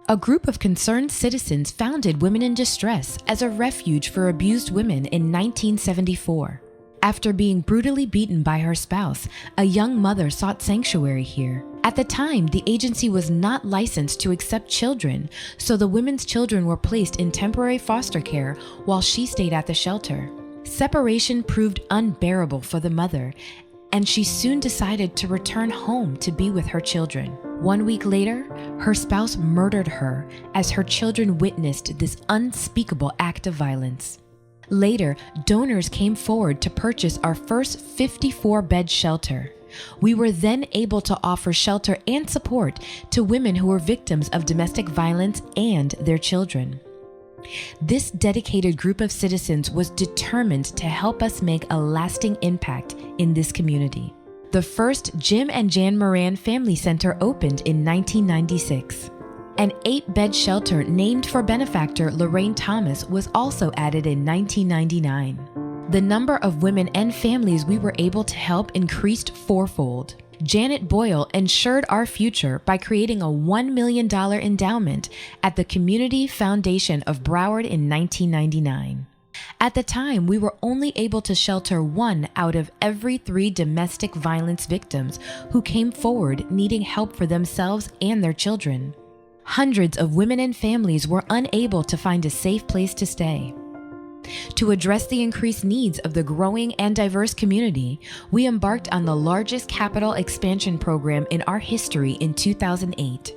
A group of concerned citizens founded Women in Distress as a refuge for abused women in 1974. After being brutally beaten by her spouse, a young mother sought sanctuary here. At the time, the agency was not licensed to accept children, so the women's children were placed in temporary foster care while she stayed at the shelter. Separation proved unbearable for the mother, and she soon decided to return home to be with her children. 1 week later, her spouse murdered her as her children witnessed this unspeakable act of violence. Later, donors came forward to purchase our first 54-bed shelter. We were then able to offer shelter and support to women who were victims of domestic violence and their children. This dedicated group of citizens was determined to help us make a lasting impact in this community. The first Jim and Jan Moran Family Center opened in 1996. An 8-bed shelter named for benefactor Lorraine Thomas was also added in 1999. The number of women and families we were able to help increased fourfold. Janet Boyle ensured our future by creating a $1 million endowment at the Community Foundation of Broward in 1999. At the time, we were only able to shelter 1 out of every 3 domestic violence victims who came forward needing help for themselves and their children. Hundreds of women and families were unable to find a safe place to stay. To address the increased needs of the growing and diverse community, we embarked on the largest capital expansion program in our history in 2008.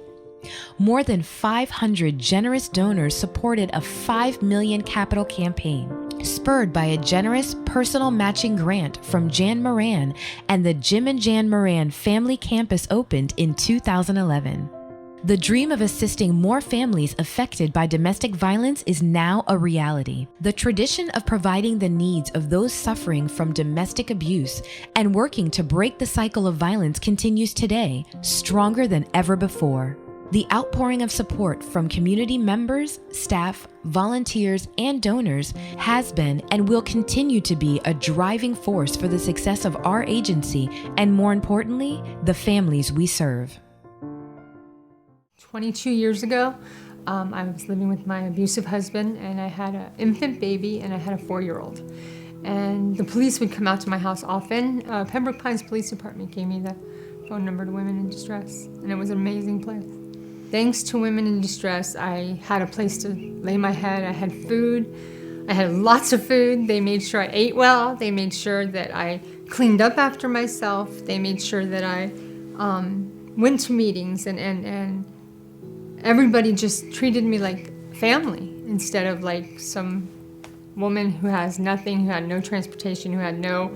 More than 500 generous donors supported a $5 million capital campaign, spurred by a generous personal matching grant from Jan Moran, and the Jim and Jan Moran Family Campus opened in 2011. The dream of assisting more families affected by domestic violence is now a reality. The tradition of providing the needs of those suffering from domestic abuse and working to break the cycle of violence continues today, stronger than ever before. The outpouring of support from community members, staff, volunteers, and donors has been and will continue to be a driving force for the success of our agency and, more importantly, the families we serve. 22 years ago, I was living with my abusive husband, and I had an infant baby, and I had a 4-year-old. And the police would come out to my house often. Pembroke Pines Police Department gave me the phone number to Women in Distress, and it was an amazing place. Thanks to Women in Distress, I had a place to lay my head. I had food. I had lots of food. They made sure I ate well. They made sure that I cleaned up after myself. They made sure that I went to meetings, and everybody just treated me like family instead of like some woman who has nothing, who had no transportation, who had no,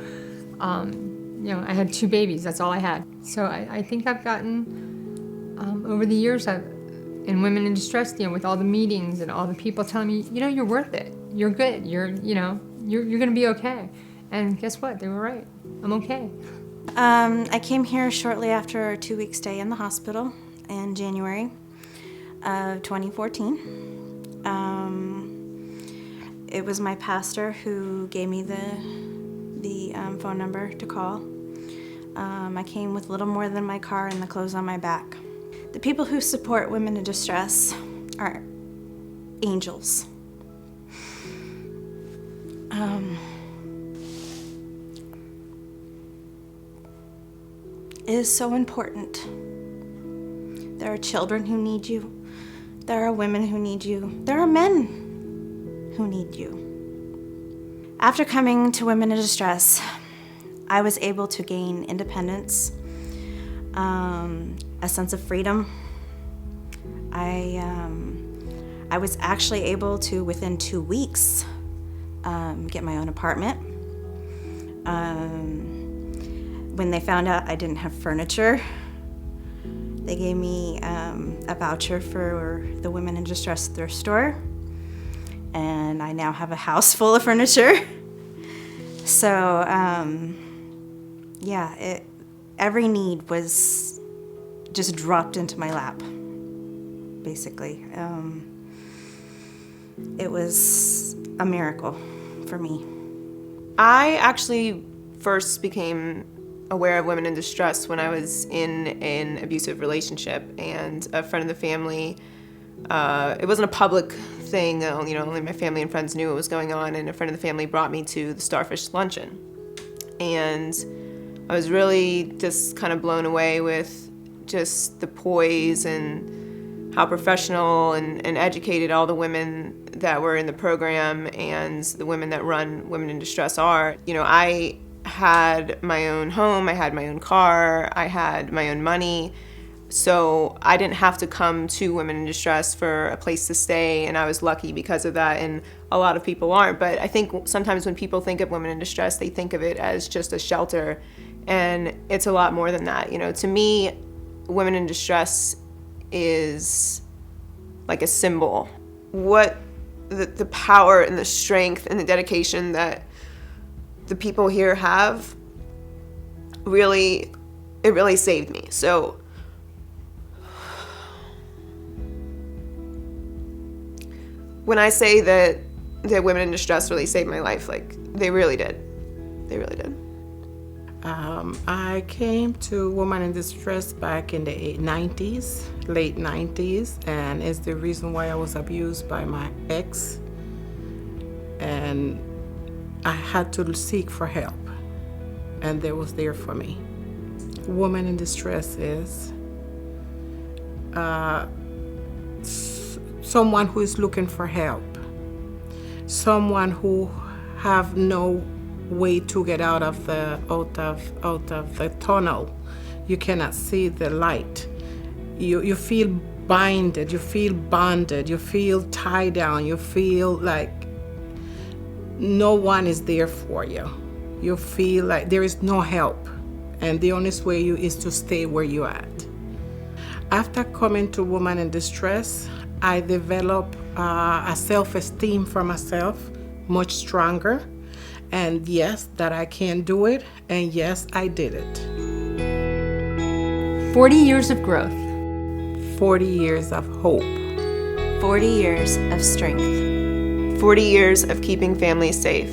I had 2 babies, that's all I had. So I think I've gotten, over the years, in Women in Distress, with all the meetings and all the people telling me, you're worth it, you're good, you're gonna be okay. And guess what, they were right, I'm okay. I came here shortly after a 2-week stay in the hospital in January of 2014. It was my pastor who gave me the phone number to call. I came with little more than my car and the clothes on my back. The people who support Women in Distress are angels. It is so important. There are children who need you. There are women who need you. There are men who need you. After coming to Women in Distress, I was able to gain independence, a sense of freedom. I was actually able to, within 2 weeks, get my own apartment. When they found out I didn't have furniture, they gave me a voucher for the Women in Distress thrift store, and I now have a house full of furniture. So, every need was just dropped into my lap, basically. It was a miracle for me. I actually first became aware of Women in Distress when I was in an abusive relationship, and a friend of the family It wasn't a public thing, only my family and friends knew what was going on, and a friend of the family brought me to the Starfish Luncheon. And I was really just kind of blown away with just the poise and how professional and educated all the women that were in the program and the women that run Women in Distress are. I had my own home, I had my own car, I had my own money. So I didn't have to come to Women in Distress for a place to stay, and I was lucky because of that, and a lot of people aren't. But I think sometimes when people think of Women in Distress, they think of it as just a shelter, and it's a lot more than that. To me, Women in Distress is like a symbol. What the power and the strength and the dedication that the people here have, it really saved me. So when I say that Women in Distress really saved my life, like, they really did. They really did. I came to Women in Distress back in the late 90s, and it's the reason why I was abused by my ex. And I had to seek for help, and they was there for me. Women in Distress is someone who is looking for help, someone who have no way to get out of the tunnel. You cannot see the light. You feel binded, you feel bonded, you feel tied down, you feel like no one is there for you. You feel like there is no help, and the only way is to stay where you're at. After coming to Women in Distress, I developed a self-esteem for myself much stronger, and yes, that I can do it, and yes, I did it. 40 years of growth. 40 years of hope. 40 years of strength. 40 years of keeping families safe.